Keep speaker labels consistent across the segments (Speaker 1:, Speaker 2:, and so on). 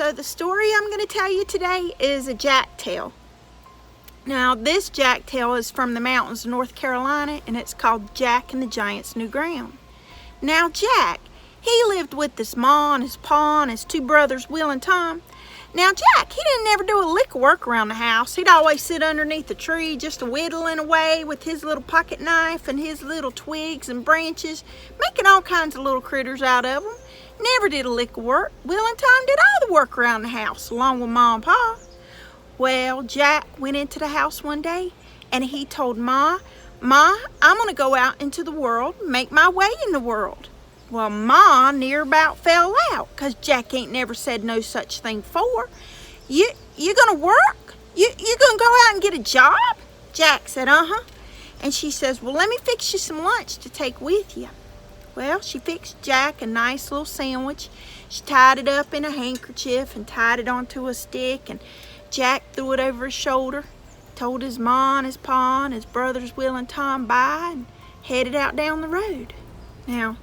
Speaker 1: So the story I'm going to tell you today is a jack tale. Now this jack tale is from the mountains of North Carolina, and it's called Jack and the Giant's New Ground. Now Jack, he lived with his ma and his pa and his two brothers Will and Tom. Now Jack, he didn't ever do a lick of work around the house. He'd always sit underneath a tree just whittling away with his little pocket knife and his little twigs and branches, making all kinds of little critters out of them. Never did a lick of work. Will and Tom did all the work around the house, along with Ma and Pa. Well, Jack went into the house one day and he told Ma, I'm gonna go out into the world, make my way in the world. Well, Ma near about fell out, 'cause Jack ain't never said no such thing before. You gonna work? You gonna go out and get a job? Jack said, uh-huh. And she says, well, let me fix you some lunch to take with you. Well, she fixed Jack a nice little sandwich. She tied it up in a handkerchief and tied it onto a stick, and Jack threw it over his shoulder, told his ma and his pa and his brothers Will and Tom bye, and headed out down the road. Now,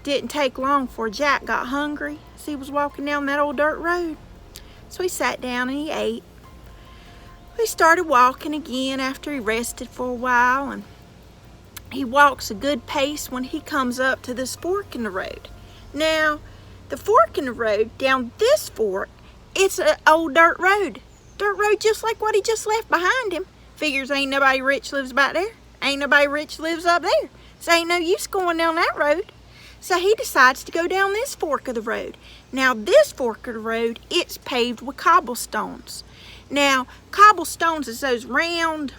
Speaker 1: didn't take long before Jack got hungry as he was walking down that old dirt road. So he sat down and he ate. He started walking again after he rested for a while, and he walks a good pace when he comes up to this fork in the road. Now, the fork in the road, down this fork, it's an old dirt road. Dirt road just like what he just left behind him. Figures ain't nobody rich lives back there. Ain't nobody rich lives up there. So ain't no use going down that road. So he decides to go down this fork of the road. Now this fork of the road, it's paved with cobblestones. Now, cobblestones is those round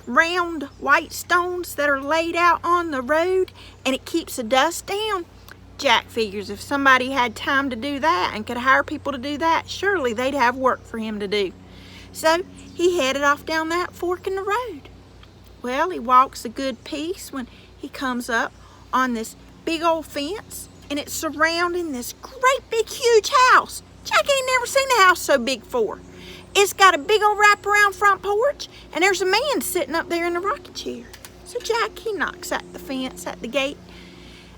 Speaker 1: white stones that are laid out on the road, and it keeps the dust down. Jack figures if somebody had time to do that and could hire people to do that, surely they'd have work for him to do. So he headed off down that fork in the road. Well, he walks a good piece when he comes up on this big old fence, and it's surrounding this great big huge house. Jack ain't never seen a house so big before. It's got a big old wraparound front porch, and there's a man sitting up there in a rocking chair. So Jack, he knocks at the fence at the gate,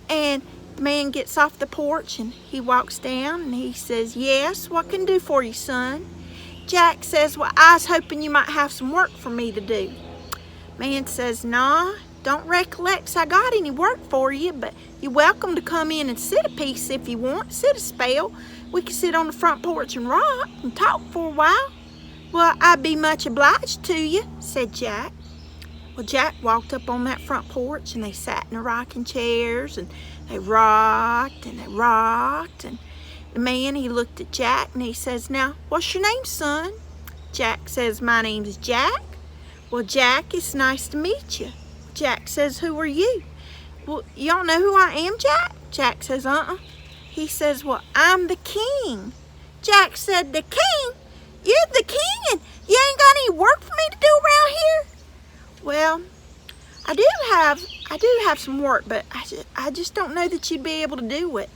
Speaker 1: and the man gets off the porch and he walks down and he says, yes, what can I do for you, son? Jack says, well, I was hoping you might have some work for me to do. Man says, nah, don't recollect I got any work for you, but you're welcome to come in and sit a piece if you want, sit a spell. We can sit on the front porch and rock and talk for a while. Well, I'd be much obliged to you, said Jack. Well, Jack walked up on that front porch and they sat in the rocking chairs and they rocked and they rocked, and the man, he looked at Jack and he says, now, what's your name, son? Jack says, my name's Jack. Well, Jack, it's nice to meet you. Jack says, who are you? Well, you don't know who I am, Jack? Jack says, uh-uh. He says, well, I'm the king. Jack said, the king? You're the king and you ain't got any work for me to do around here? Well, I do have some work, but I just don't know that you'd be able to do it.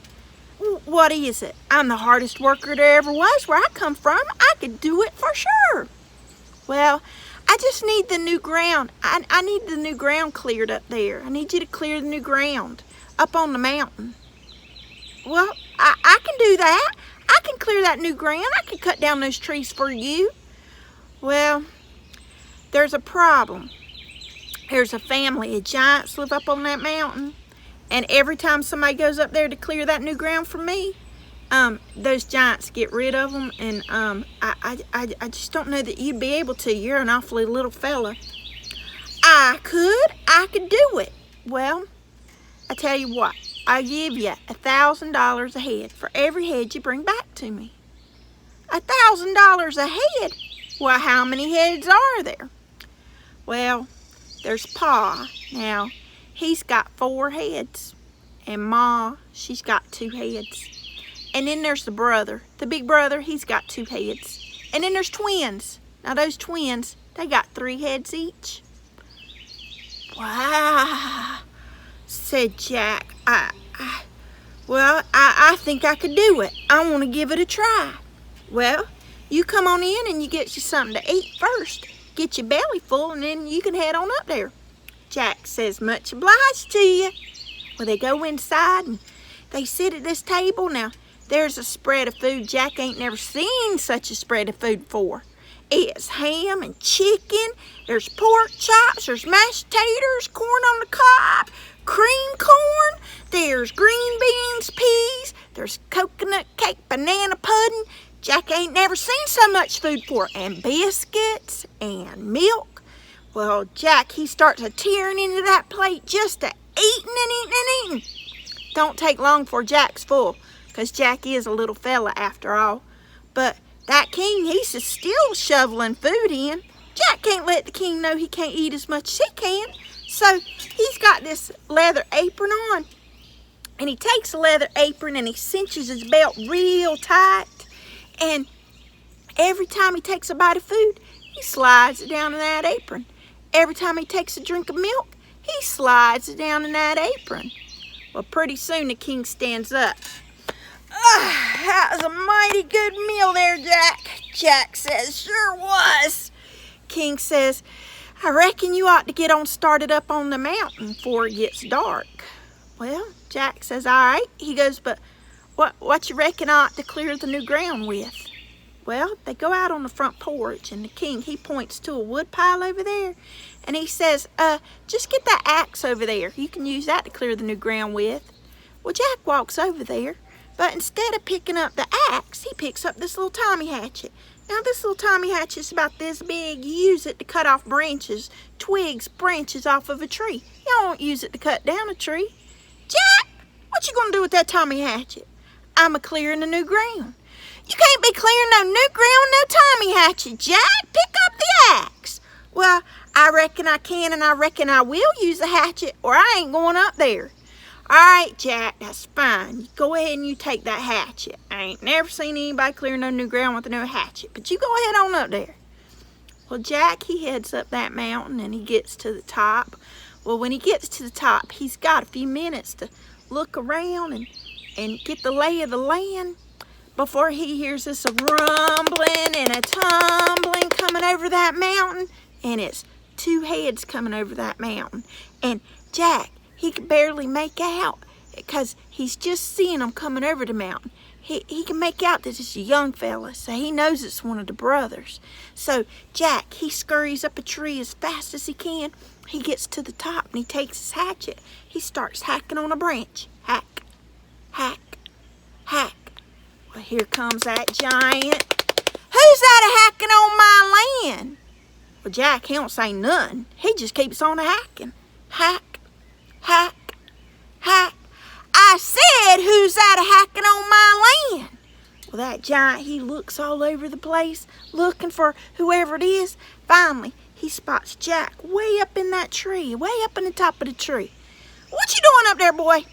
Speaker 1: What is it? I'm the hardest worker there ever was. Where I come from, I could do it for sure. Well, I just need the new ground. I need the new ground cleared up there. I need you to clear the new ground up on the mountain. Well, I can do that. I can clear that new ground. I can cut down those trees for you. Well, there's a problem. There's a family of giants live up on that mountain, and every time somebody goes up there to clear that new ground for me, those giants get rid of them, and I just don't know that you'd be able to. You're an awfully little fella. I could do it. Well, I tell you what, I'll give you $1,000 a head for every head you bring back to me. $1,000 a head? Well, how many heads are there? Well, there's Pa. Now, he's got 4 heads, and Ma, she's got 2 heads. And then there's the brother. The big brother, he's got 2 heads. And then there's twins. Now those twins, they got 3 heads each. Wow, said Jack. I think I could do it. I want to give it a try. Well, you come on in and you get you something to eat first. Get your belly full and then you can head on up there. Jack says, much obliged to you. Well, they go inside and they sit at this table. Now, there's a spread of food Jack ain't never seen such a spread of food before. It's ham and chicken, there's pork chops, there's mashed taters, corn on the cob, cream corn, there's green beans, peas, there's coconut cake, banana pudding. Jack ain't never seen so much food before, and biscuits and milk. Well, Jack, he starts a tearing into that plate just a eating and eating and eating. Don't take long before Jack's full, because Jack is a little fella after all. But that king, he's still shoveling food in. Jack can't let the king know he can't eat as much as he can. So he's got this leather apron on. And he takes the leather apron and he cinches his belt real tight. And every time he takes a bite of food, he slides it down in that apron. Every time he takes a drink of milk, he slides it down in that apron. Well, pretty soon the king stands up. That was a mighty good meal there, Jack. Jack says, sure was. King says, I reckon you ought to get on started up on the mountain before it gets dark. Well, Jack says, all right. He goes, but what you reckon I ought to clear the new ground with? Well, they go out on the front porch, and the king, he points to a wood pile over there, and he says, just get that axe over there. You can use that to clear the new ground with. Well, Jack walks over there. But instead of picking up the axe, he picks up this little Tommy hatchet. Now, this little Tommy hatchet's about this big. You use it to cut off branches, twigs, branches off of a tree. You don't use it to cut down a tree. Jack, what you gonna do with that Tommy hatchet? I'm a-clearing the new ground. You can't be clearing no new ground, no Tommy hatchet, Jack. Pick up the axe. Well, I reckon I can, and I reckon I will use the hatchet, or I ain't going up there. All right, Jack, that's fine. You go ahead and you take that hatchet. I ain't never seen anybody clear no new ground with a new hatchet, but you go ahead on up there. Well, Jack, he heads up that mountain and he gets to the top. Well, when he gets to the top, he's got a few minutes to look around and get the lay of the land before he hears this rumbling and a tumbling coming over that mountain, and it's two heads coming over that mountain. And Jack, he can barely make out because he's just seeing them coming over the mountain. He can make out that it's a young fella, so he knows it's one of the brothers. So Jack, he scurries up a tree as fast as he can. He gets to the top and he takes his hatchet. He starts hacking on a branch. Hack, hack, hack. Well, here comes that giant. Who's that a-hacking on my land? Well, Jack, he don't say nothing. He just keeps on a-hacking. Hack. Hack, hack. I said, who's that a-hacking on my land? Well, that giant, he looks all over the place, looking for whoever it is. Finally, he spots Jack way up in that tree, way up in the top of the tree. What you doing up there, boy?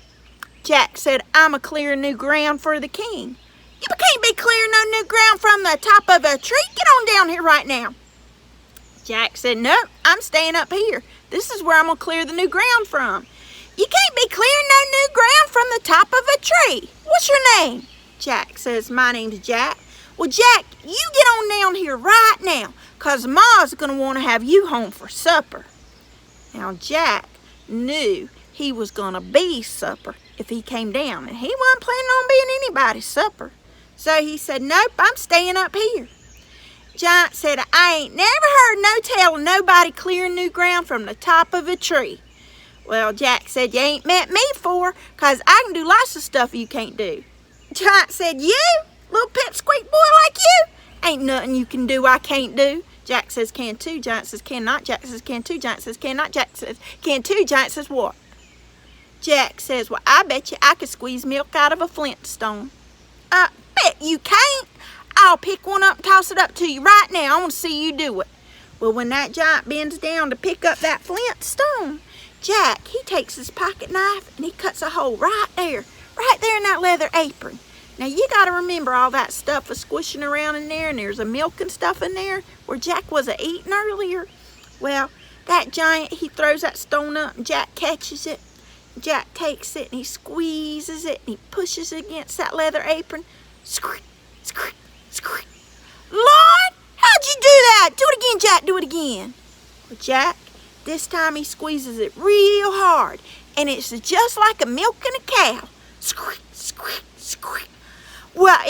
Speaker 1: Jack said, I'm a-clearing new ground for the king. You can't be clearing no new ground from the top of a tree. Get on down here right now. Jack said, nope, I'm staying up here. This is where I'm going to clear the new ground from. You can't be clearing no new ground from the top of a tree. What's your name? Jack says, my name's Jack. Well, Jack, you get on down here right now, because Ma's going to want to have you home for supper. Now, Jack knew he was going to be supper if he came down, and he wasn't planning on being anybody's supper. So he said, nope, I'm staying up here. Giant said, I ain't never heard no tale of nobody clearing new ground from the top of a tree. Well, Jack said, you ain't met me before, 'cause I can do lots of stuff you can't do. Giant said, you? Little pipsqueak boy like you? Ain't nothing you can do I can't do. Jack says, can too. Giant says, cannot. Jack says, can too. Giant says, cannot. Jack says, can too. Giant says, what? Jack says, well, I bet you I could squeeze milk out of a flintstone. I bet you can't. I'll pick one up and toss it up to you right now. I want to see you do it. Well, when that giant bends down to pick up that flintstone, Jack, he takes his pocket knife and he cuts a hole right there in that leather apron. Now, you got to remember all that stuff was squishing around in there, and there's a milk and stuff in there where Jack was eating earlier. Well, that giant, he throws that stone up and Jack catches it. Jack takes it and he squeezes it and he pushes it against that leather apron. Squeak, squeak, squeak. Lord, how'd you do that? Do it again, Jack, do it again. Well, Jack, this time he squeezes it real hard, and it's just like a milking a cow. Squeak, squeak, squeak.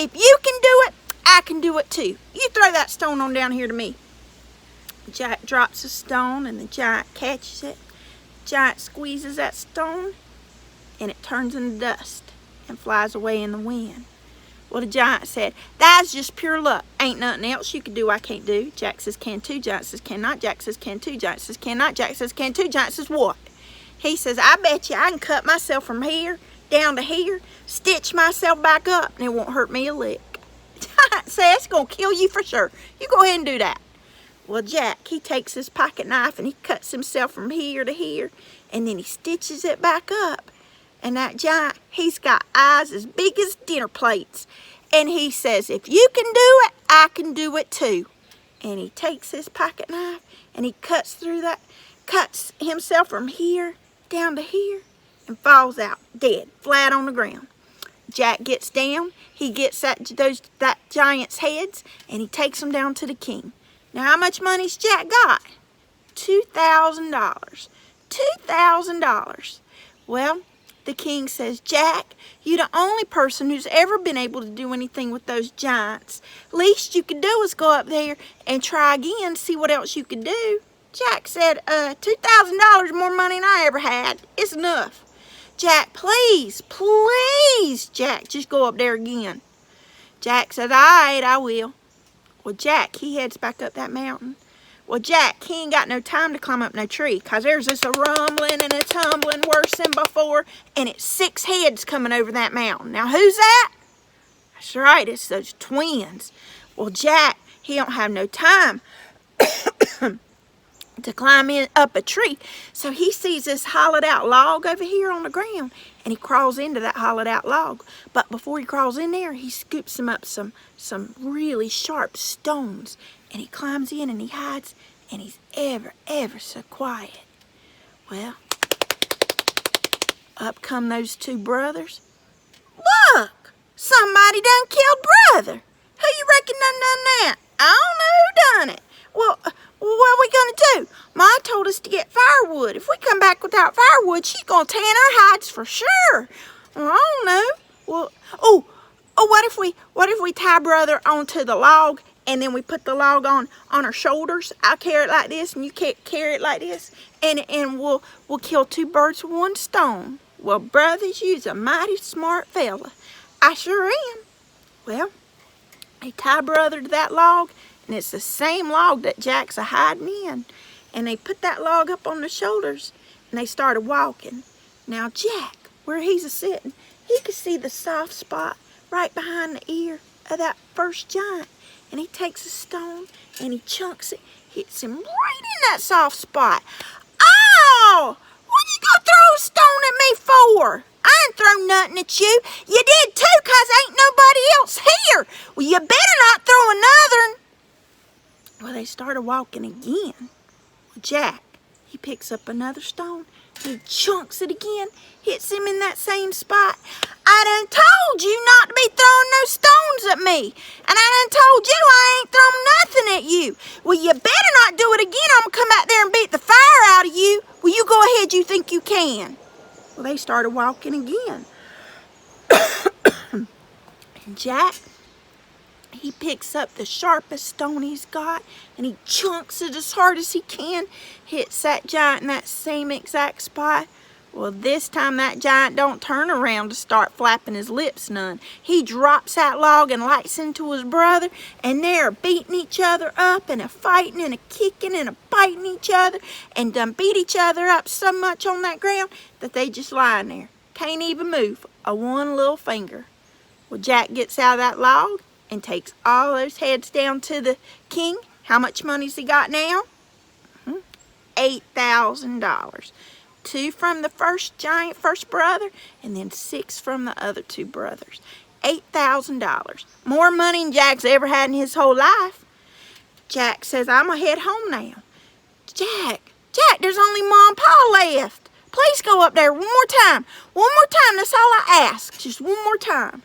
Speaker 1: if you can do it, I can do it too. You throw that stone on down here to me. Jack drops a stone and the giant catches it. Giant squeezes that stone and it turns into dust and flies away in the wind. Well, the giant said, that's just pure luck. Ain't nothing else you can do I can't do. Jack says, can too. Giant says, cannot. Jack says, can too. Giant says, cannot. Jack says, can too. Giant says, what? He says, I bet you I can cut myself from here down to here, stitch myself back up, and it won't hurt me a lick. Giant says, it's going to kill you for sure. You go ahead and do that. Well, Jack, he takes his pocket knife and he cuts himself from here to here, and then he stitches it back up. And that giant, he's got eyes as big as dinner plates. And he says, if you can do it, I can do it too. And he takes his pocket knife and he cuts through that, cuts himself from here down to here, and falls out dead, flat on the ground. Jack gets down, he gets that giant's heads, and he takes them down to the king. Now, how much money's Jack got? $2,000. $2,000. Well, the king says, Jack, you're the only person who's ever been able to do anything with those giants. Least you could do is go up there and try again, see what else you could do. Jack said, $2,000 more money than I ever had. It's enough. Jack, please, please, Jack, just go up there again. Jack says, all right, I will. Well, Jack, he heads back up that mountain. Well, Jack, he ain't got no time to climb up no tree, because there's this a rumbling and a tumbling worse than before, and it's 6 heads coming over that mountain. Now, who's that? That's right, it's those twins. Well, Jack, he don't have no time to climb up a tree, so he sees this hollowed out log over here on the ground, and he crawls into that hollowed out log. But before he crawls in there, he scoops him up some really sharp stones, and he climbs in and he hides, and he's ever so quiet. Well, up come those 2 brothers. Look, somebody done killed brother. Who you reckon done that? I don't know who done it. Well, what are we gonna do? Ma told us to get firewood. If we come back without firewood, she's gonna tan our hides for sure. Well, I don't know. Well, what if we tie brother onto the log, and then we put the log on our shoulders? I'll carry it like this, and you carry it like this, and we'll kill 2 birds with 1 stone. Well, brothers, you's a mighty smart fella. I sure am. Well, they tie brother to that log, and it's the same log that Jack's a hiding in. And they put that log up on the shoulders, and they started walking. Now Jack, where he's a-sitting, he could see the soft spot right behind the ear of that first giant. And he takes a stone, and he chunks it, hits him right in that soft spot. Ow! What you gonna throw a stone at me for? I ain't throw nothing at you. You did too, 'cause ain't nobody else here. Well, you better not throw another. Well, they started walking again. Well, Jack, he picks up another stone, he chunks it again, hits him in that same spot. I done told you not to be throwing no stones at me. And I done told you I ain't throwing nothing at you. Well, you better not do it again. I'm going to come out there and beat the fire out of you. Well, you go ahead, you think you can. Well, they started walking again. And Jack, he picks up the sharpest stone he's got, and he chunks it as hard as he can, hits that giant in that same exact spot. Well, this time that giant don't turn around to start flapping his lips none. He drops that log and lights into his brother, and they're beating each other up and a-fighting and a-kicking and a-biting each other, and done beat each other up so much on that ground that they just lying there. Can't even move a 1 little finger. Well, Jack gets out of that log and takes all those heads down to the king. How much money's he got now? $8,000. 2 from the first brother, and then 6 from the other 2 brothers. $8,000. More money than Jack's ever had in his whole life. Jack says, I'm going to head home now. Jack, there's only Ma and Pa left. Please go up there one more time. One more time, that's all I ask. Just one more time.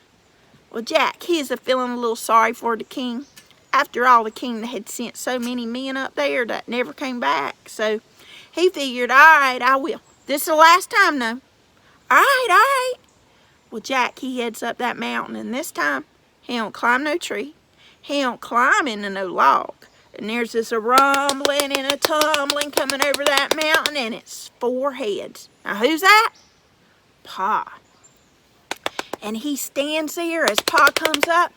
Speaker 1: Well, Jack, he is feeling a little sorry for the king. After all, the king had sent so many men up there that never came back. So he figured, all right, I will. This is the last time, though. All right. Well, Jack, he heads up that mountain, and this time He don't climb no tree. He don't climb into no log. And there's this a rumbling and a tumbling coming over that mountain, and it's 4 heads. Now who's that? Pa. And he stands there as Pa comes up.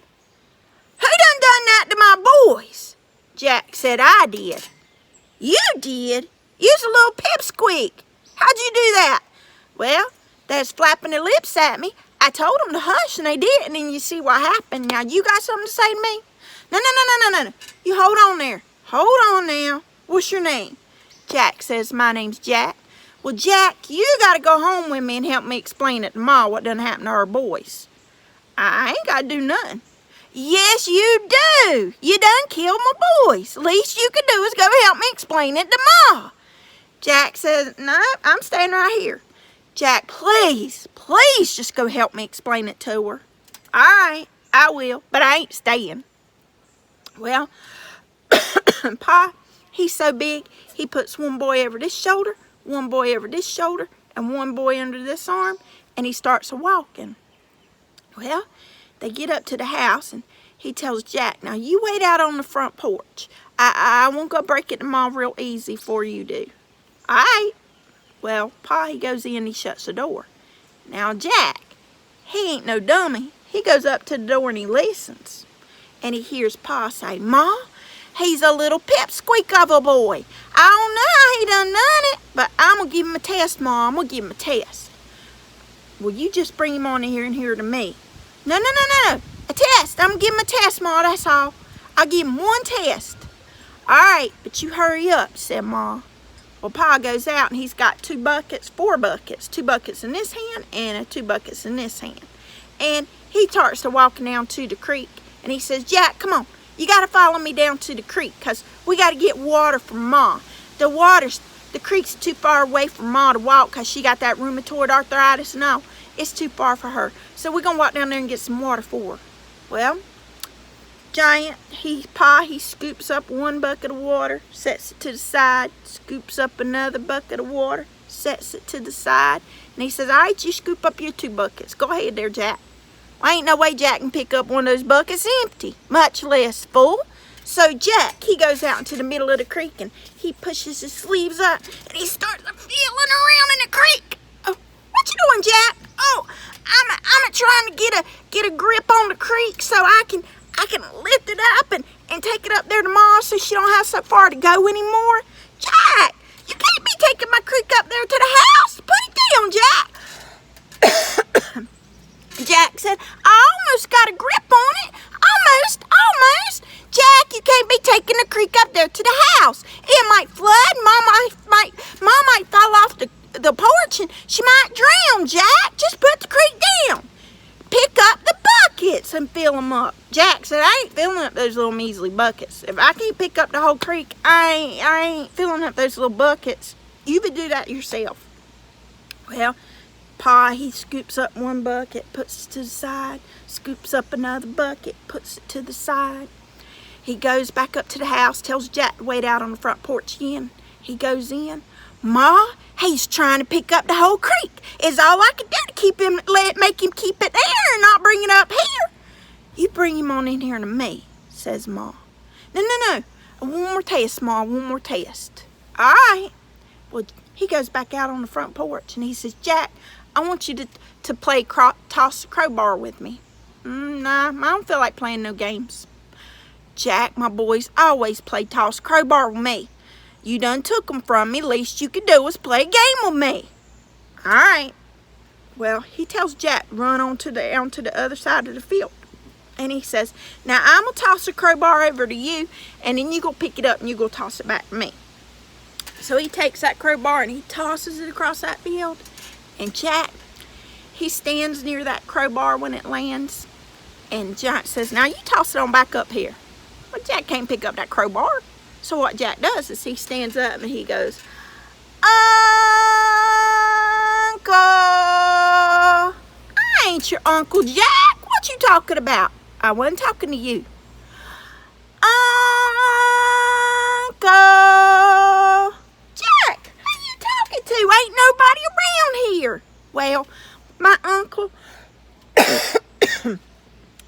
Speaker 1: Who done that to my boys? Jack said, I did. You did? You's a little pipsqueak. How'd you do that? Well, they was flapping their lips at me. I told them to hush, and they did, and then you see what happened. Now, you got something to say to me? No. You hold on there. Hold on now. What's your name? Jack says, my name's Jack. Well, Jack, you got to go home with me and help me explain it to Ma what done happened to our boys. I ain't got to do nothing. Yes, you do. You done killed my boys. Least you can do is go help me explain it to Ma. Jack says, no, I'm staying right here. Jack, please just go help me explain it to her. All right, I will, but I ain't staying. Well, Pa, he's so big, he puts one boy over this shoulder, one boy over this shoulder, and one boy under this arm, and he starts a-walking. Well, they get up to the house, and he tells Jack, now you wait out on the front porch. I won't go break it to Ma real easy before you do. All right. Well, Pa, he goes in, he shuts the door. Now, Jack, he ain't no dummy. He goes up to the door and he listens. And he hears Pa say, Ma, he's a little pipsqueak of a boy. I don't know how he done it, but I'm going to give him a test, Ma. I'm going to give him a test. Well, you just bring him on here and here to me. No. A test. I'm going to give him a test, Ma, that's all. I'll give him one test. All right, but you hurry up, said Ma. Well, Pa goes out and he's got 4 buckets. 2 buckets in this hand and 2 buckets in this hand. And he starts to walking down to the creek. And he says, Jack, come on. You got to follow me down to the creek because we got to get water from Ma. The creek's too far away from Ma to walk because she got that rheumatoid arthritis and all. It's too far for her. So we're going to walk down there and get some water for her. Well, Giant, Pa scoops up 1 bucket of water, sets it to the side, scoops up another bucket of water, sets it to the side, and he says, all right, you scoop up your 2 buckets. Go ahead there, Jack. Well, ain't no way Jack can pick up one of those buckets empty, much less full. So Jack, he goes out into the middle of the creek, and he pushes his sleeves up, and he starts feeling around in the creek. Oh, what you doing, Jack? Oh, I'm trying to get a grip on the creek so I can lift it up and take it up there to Ma so she don't have so far to go anymore. Jack, you can't be taking my creek up there to the house. Put it down, Jack. Jack said, I almost got a grip on it. Almost. Jack, you can't be taking the creek up there to the house. It might flood. Ma might fall off the porch and she might drown, Jack. Just put the creek down. Pick up the buckets and fill them up. Jack said, I ain't filling up those little measly buckets. If I can't pick up the whole creek, I ain't filling up those little buckets. You would do that yourself. Well, Pa, he scoops up 1 bucket, puts it to the side, scoops up another bucket, puts it to the side. He goes back up to the house, tells Jack to wait out on the front porch again. He goes in. Ma, he's trying to pick up the whole creek. Is all I can do to make him keep it there and not bring it up here. You bring him on in here to me, says Ma. No. One more test, Ma, one more test. All right. Well, he goes back out on the front porch and he says, Jack, I want you to play toss the crowbar with me. Nah, I don't feel like playing no games. Jack, my boys always play toss the crowbar with me. You done took them from me. Least you could do is play a game with me. All right. Well, he tells Jack run onto the other side of the field. And he says, now I'm going to toss the crowbar over to you, and then you go pick it up and you go toss it back to me. So he takes that crowbar and he tosses it across that field. And Jack, he stands near that crowbar when it lands. And Jack says, now you toss it on back up here. Well, Jack can't pick up that crowbar. So what Jack does is he stands up and he goes, Uncle! I ain't your Uncle Jack. What you talking about? I wasn't talking to you. Uncle! Jack, who you talking to? Ain't nobody around here. Well, my uncle,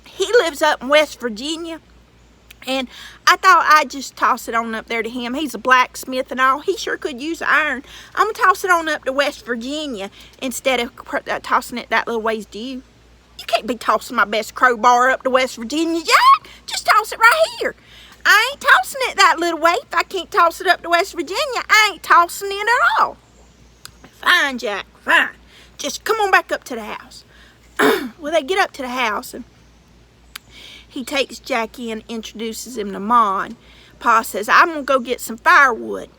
Speaker 1: he lives up in West Virginia. And I thought I'd just toss it on up there to him. He's a blacksmith and all. He sure could use iron. I'm going to toss it on up to West Virginia instead of tossing it that little ways to you. You can't be tossing my best crowbar up to West Virginia, Jack. Just toss it right here. I ain't tossing it that little way. If I can't toss it up to West Virginia, I ain't tossing it at all. Fine, Jack, fine. Just come on back up to the house. Well, they get up to the house, and he takes Jack in, introduces him to Ma, and Pa says, I'm going to go get some firewood.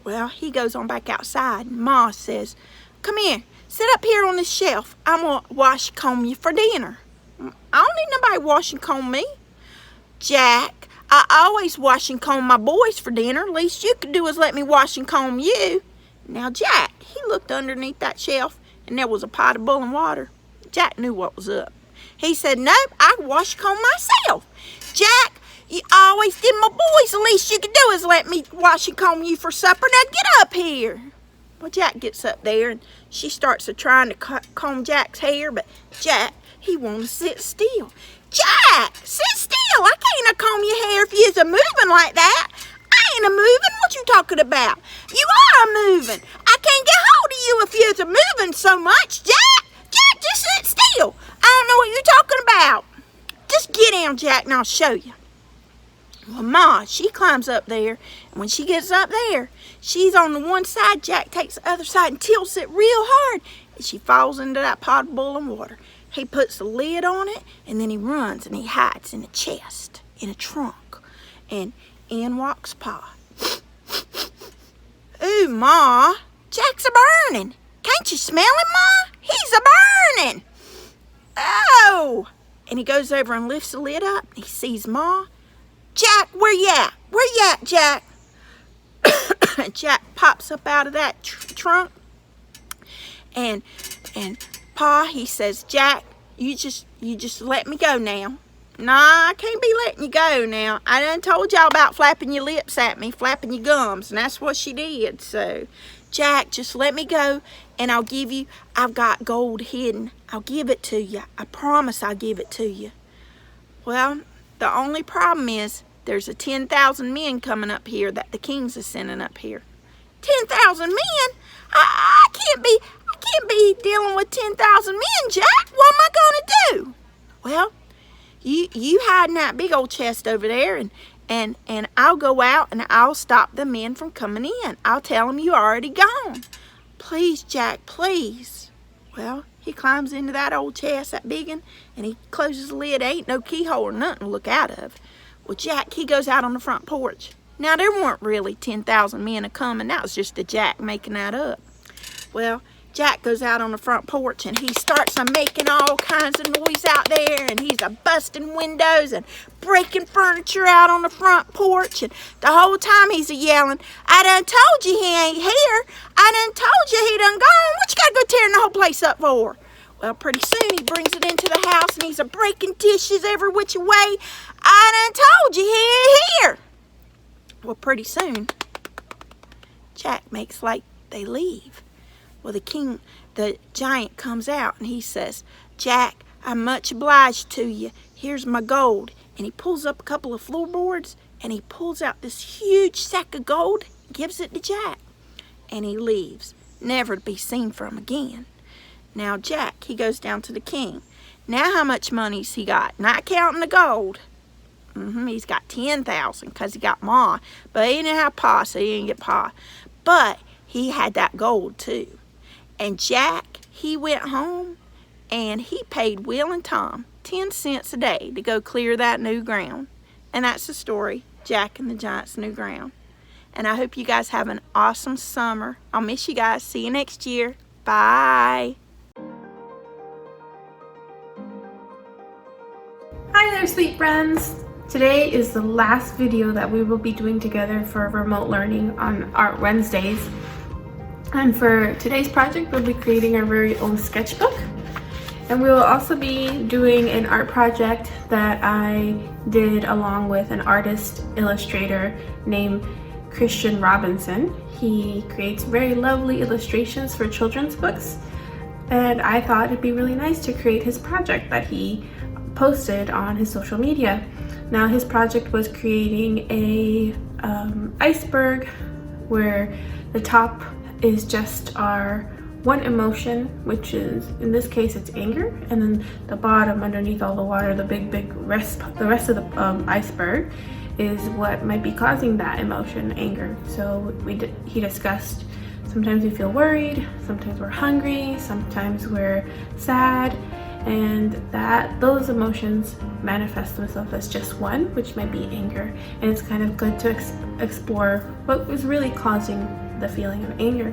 Speaker 1: Well, he goes on back outside, and Ma says, come here, sit up here on the shelf. I'm going to wash and comb you for dinner. I don't need nobody wash and comb me. Jack, I always wash and comb my boys for dinner. Least you could do is let me wash and comb you. Now, Jack, he looked underneath that shelf, and there was a pot of boiling water. Jack knew what was up. He said, nope, I wash and comb myself. Jack, you always did my boys. The least you could do is let me wash and comb you for supper. Now get up here. Well, Jack gets up there, and she starts trying to comb Jack's hair, but Jack, he wants to sit still. Jack, sit still. I can't comb your hair if you're moving like that. I ain't moving. What you talking about? You are moving. I can't get hold of you if you're moving so much, Jack. Jack, just sit still. I don't know what you're talking about. Just get down, Jack, and I'll show you. Well, Ma, she climbs up there, and when she gets up there, she's on the one side. Jack takes the other side and tilts it real hard, and she falls into that pot of boiling water. He puts the lid on it, and then he runs, and he hides in a chest, in a trunk, and in walks Pa. Ooh, Ma, Jack's a-burning. Can't you smell him, Ma? He's a-burning. Oh! And he goes over and lifts the lid up. He sees Ma. Jack, where you at? Where you at, Jack? Jack pops up out of that trunk. And Pa, he says, Jack, you just let me go now. Nah, I can't be letting you go now. I done told y'all about flapping your lips at me, flapping your gums, and that's what she did. So, Jack, just let me go, and I'll give you, I've got gold hidden. I'll give it to you. I promise I'll give it to you. Well, the only problem is there's 10,000 men coming up here that the kings are sending up here. 10,000 men? I can't be dealing with 10,000 men, Jack. What am I gonna do? Well, you hide in that big old chest over there, and I'll go out and I'll stop the men from coming in. I'll tell them you're already gone. Please, Jack, please. Well, he climbs into that old chest, that big one, and he closes the lid. Ain't no keyhole or nothing to look out of. Well, Jack, he goes out on the front porch. Now, there weren't really 10,000 men a-coming. That was just a Jack making that up. Well, Jack goes out on the front porch, and he starts making all kinds of noise out there, and he's busting windows and breaking furniture out on the front porch, and the whole time he's yelling, I done told you he ain't here. I done told you he done gone. What you gotta go tearing the whole place up for? Well, pretty soon he brings it into the house, and he's breaking dishes every which way. I done told you he ain't here. Well, pretty soon, Jack makes like they leave. Well, the giant comes out, and he says, Jack, I'm much obliged to you. Here's my gold. And he pulls up a couple of floorboards, and he pulls out this huge sack of gold, gives it to Jack. And he leaves, never to be seen from again. Now, Jack, he goes down to the king. Now, how much money's he got? Not counting the gold. He's got 10,000 because he got Ma. But he didn't have Pa, so he didn't get Pa. But he had that gold, too. And Jack, he went home, and he paid Will and Tom 10 cents a day to go clear that new ground. And that's the story, Jack and the Giant's New Ground. And I hope you guys have an awesome summer. I'll miss you guys. See you next year. Bye.
Speaker 2: Hi there, sweet friends. Today is the last video that we will be doing together for remote learning on Art Wednesdays. And for today's project, we'll be creating our very own sketchbook. And we will also be doing an art project that I did along with an artist illustrator named Christian Robinson. He creates very lovely illustrations for children's books. And I thought it'd be really nice to create his project that he posted on his social media. Now his project was creating a iceberg where the top is just our one emotion, which is, in this case, it's anger, and then the bottom underneath all the water, the rest of the iceberg is what might be causing that emotion, anger. So he discussed sometimes we feel worried, sometimes we're hungry, sometimes we're sad, and those emotions manifest themselves as just one, which might be anger. And it's kind of good to explore what was really causing the feeling of anger.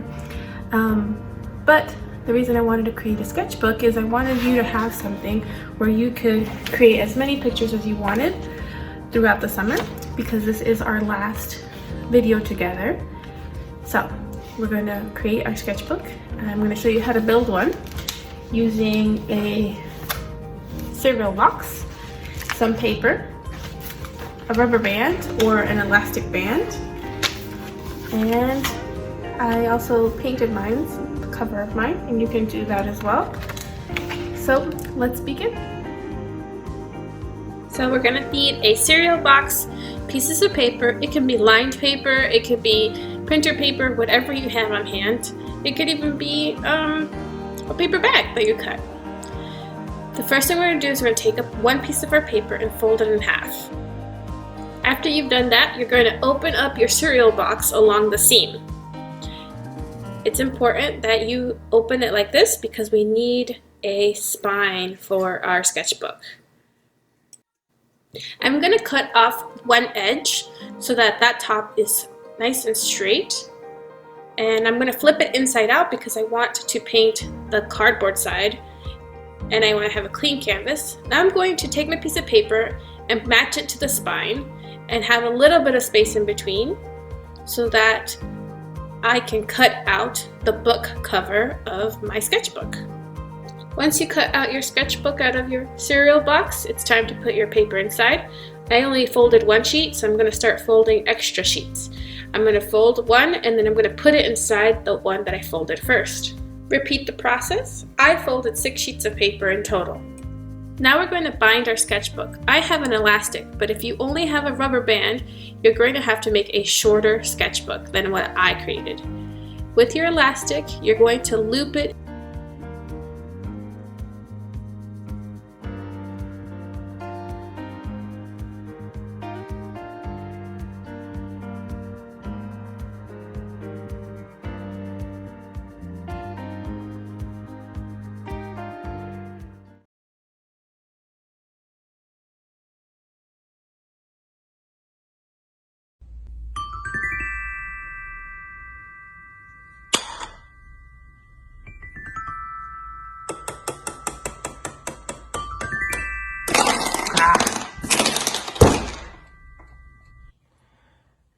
Speaker 2: But the reason I wanted to create a sketchbook is I wanted you to have something where you could create as many pictures as you wanted throughout the summer, because this is our last video together. So we're going to create our sketchbook, and I'm going to show you how to build one using a cereal box, some paper, a rubber band or an elastic band, and I also painted mine, the cover of mine, and you can do that as well. So let's begin.
Speaker 3: So we're gonna need a cereal box, pieces of paper. It can be lined paper, it could be printer paper, whatever you have on hand. It could even be a paper bag that you cut. The first thing we're gonna do is we're gonna take up one piece of our paper and fold it in half. After you've done that, you're going to open up your cereal box along the seam. It's important that you open it like this because we need a spine for our sketchbook. I'm going to cut off one edge so that top is nice and straight. And I'm going to flip it inside out because I want to paint the cardboard side and I want to have a clean canvas. Now I'm going to take my piece of paper and match it to the spine and have a little bit of space in between so that I can cut out the book cover of my sketchbook. Once you cut out your sketchbook out of your cereal box, it's time to put your paper inside. I only folded one sheet, so I'm going to start folding extra sheets. I'm going to fold one and then I'm going to put it inside the one that I folded first. Repeat the process. I folded 6 sheets of paper in total. Now we're going to bind our sketchbook. I have an elastic, but if you only have a rubber band, you're going to have to make a shorter sketchbook than what I created. With your elastic, you're going to loop it.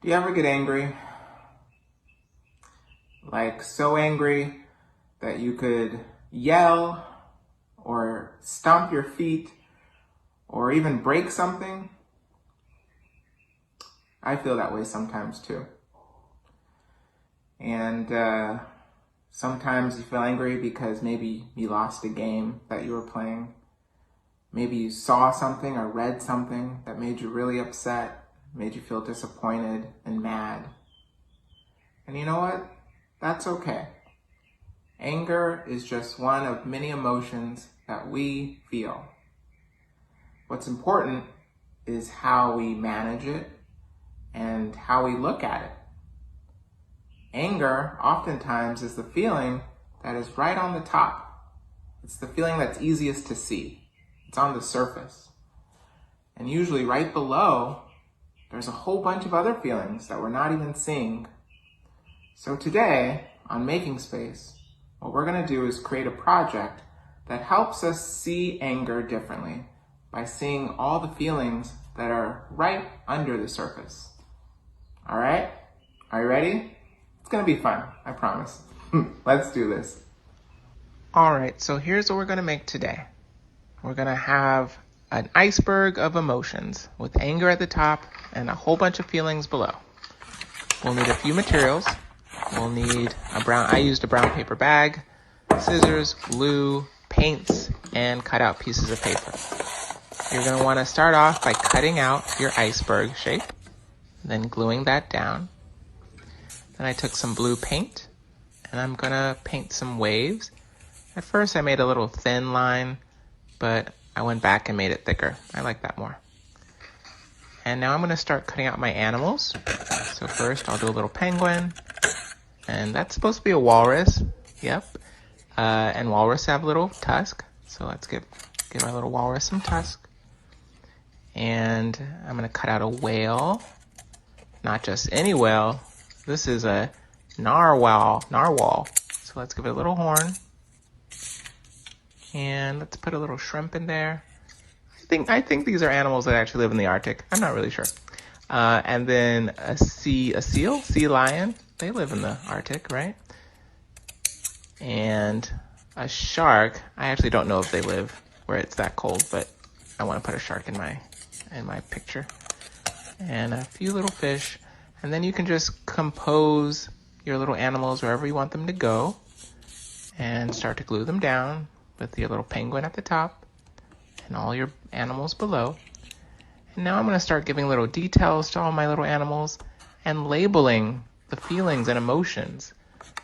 Speaker 4: Do you ever get angry? Like so angry that you could yell or stomp your feet or even break something? I feel that way sometimes too. And sometimes you feel angry because maybe you lost a game that you were playing. Maybe you saw something or read something that made you really upset, made you feel disappointed and mad. And you know what? That's okay. Anger is just one of many emotions that we feel. What's important is how we manage it and how we look at it. Anger oftentimes is the feeling that is right on the top. It's the feeling that's easiest to see. It's on the surface. And usually right below, there's a whole bunch of other feelings that we're not even seeing. So today, on Making Space, what we're going to do is create a project that helps us see anger differently by seeing all the feelings that are right under the surface. All right? Are you ready? It's going to be fun, I promise. Let's do this. All right, so here's what we're going to make today. We're going to have an iceberg of emotions with anger at the top and a whole bunch of feelings below. We'll need a few materials. We'll need I used a brown paper bag, scissors, glue, paints, and cut out pieces of paper. you're going to want to start off by cutting out your iceberg shape, then gluing that down. Then I took some blue paint, and I'm going to paint some waves. At first I made a little thin line, but I went back and made it thicker. I like that more. And now I'm going to start cutting out my animals. So first I'll do a little penguin, and that's supposed to be a walrus. Yep. And walrus have a little tusk. So let's give our little walrus some tusk. And I'm going to cut out a whale. Not just any whale. This is a narwhal. So let's give it a little horn. And let's put a little shrimp in there. I think these are animals that actually live in the Arctic. I'm not really sure. And then a seal, sea lion. They live in the Arctic, right? And a shark. I actually don't know if they live where it's that cold, but I want to put a shark in my picture. And a few little fish. And then you can just compose your little animals wherever you want them to go and start to glue them down with your little penguin at the top and all your animals below. And now I'm going to start giving little details to all my little animals and labeling the feelings and emotions.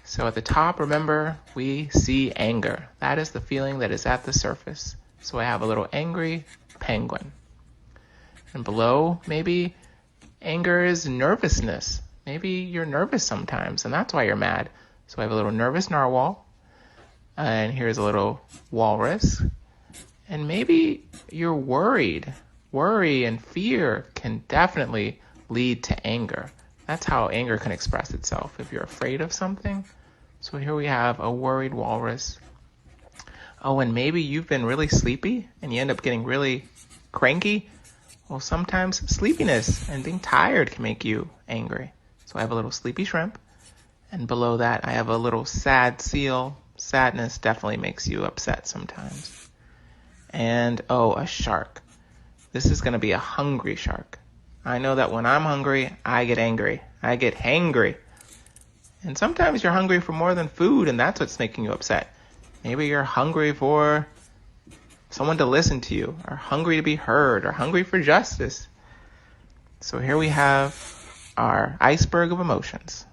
Speaker 4: So at the top, remember, we see anger. That is the feeling that is at the surface. So I have a little angry penguin. And below, maybe anger is nervousness. Maybe you're nervous sometimes, and that's why you're mad. So I have a little nervous narwhal. And here's a little walrus. And maybe you're worried. Worry and fear can definitely lead to anger. That's how anger can express itself, if you're afraid of something. So here we have a worried walrus. Oh, and maybe you've been really sleepy and you end up getting really cranky. Well, sometimes sleepiness and being tired can make you angry. So I have a little sleepy shrimp. And below that, I have a little sad seal. Sadness definitely makes you upset sometimes. And, oh, a shark. This is going to be a hungry shark. I know that when I'm hungry, I get angry. I get hangry. And sometimes you're hungry for more than food, and that's what's making you upset. Maybe you're hungry for someone to listen to you, or hungry to be heard, or hungry for justice. So here we have our iceberg of emotions.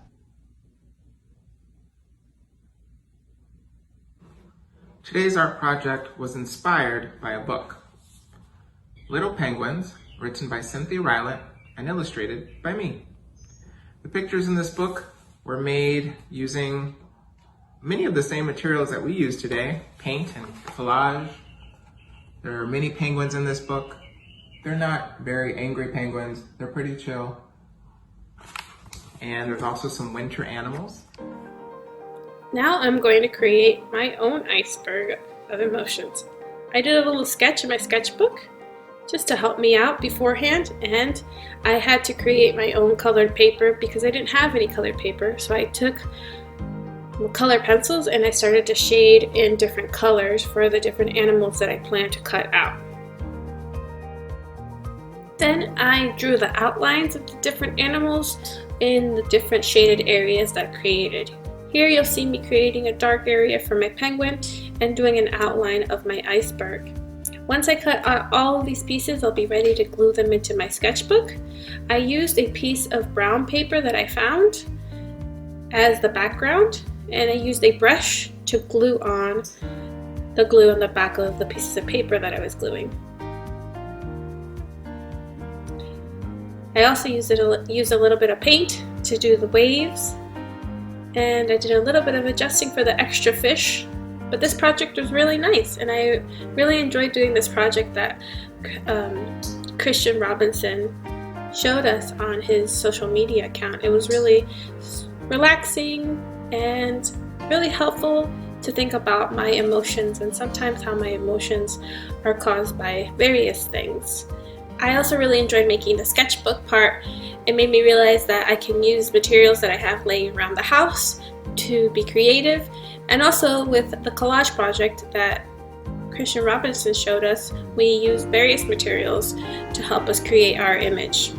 Speaker 4: Today's art project was inspired by a book, Little Penguins, written by Cynthia Rylett and illustrated by me. The pictures in this book were made using many of the same materials that we use today, paint and collage. There are many penguins in this book. They're not very angry penguins. They're pretty chill. And there's also some winter animals.
Speaker 3: Now I'm going to create my own iceberg of emotions. I did a little sketch in my sketchbook just to help me out beforehand, and I had to create my own colored paper because I didn't have any colored paper. So I took color pencils and I started to shade in different colors for the different animals that I plan to cut out. Then I drew the outlines of the different animals in the different shaded areas that I created. Here you'll see me creating a dark area for my penguin and doing an outline of my iceberg. Once I cut out all of these pieces, I'll be ready to glue them into my sketchbook. I used a piece of brown paper that I found as the background, and I used a brush to glue on the glue on the back of the pieces of paper that I was gluing. I also used a little bit of paint to do the waves. And I did a little bit of adjusting for the extra fish, but this project was really nice, and I really enjoyed doing this project that Christian Robinson showed us on his social media account. It was really relaxing and really helpful to think about my emotions and sometimes how my emotions are caused by various things. I also really enjoyed making the sketchbook part. It made me realize that I can use materials that I have laying around the house to be creative. And also with the collage project that Christian Robinson showed us, we used various materials to help us create our image.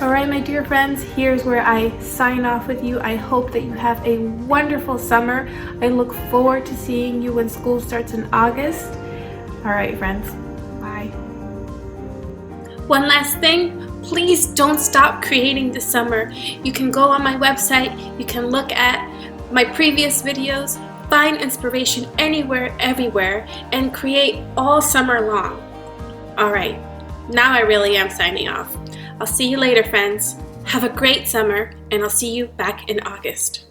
Speaker 2: Alright, my dear friends, here's where I sign off with you. I hope that you have a wonderful summer. I look forward to seeing you when school starts in August. Alright, friends. Bye.
Speaker 3: One last thing, please don't stop creating this summer. You can go on my website, you can look at my previous videos, find inspiration anywhere, everywhere, and create all summer long. Alright, now I really am signing off. I'll see you later, friends. Have a great summer, and I'll see you back in August.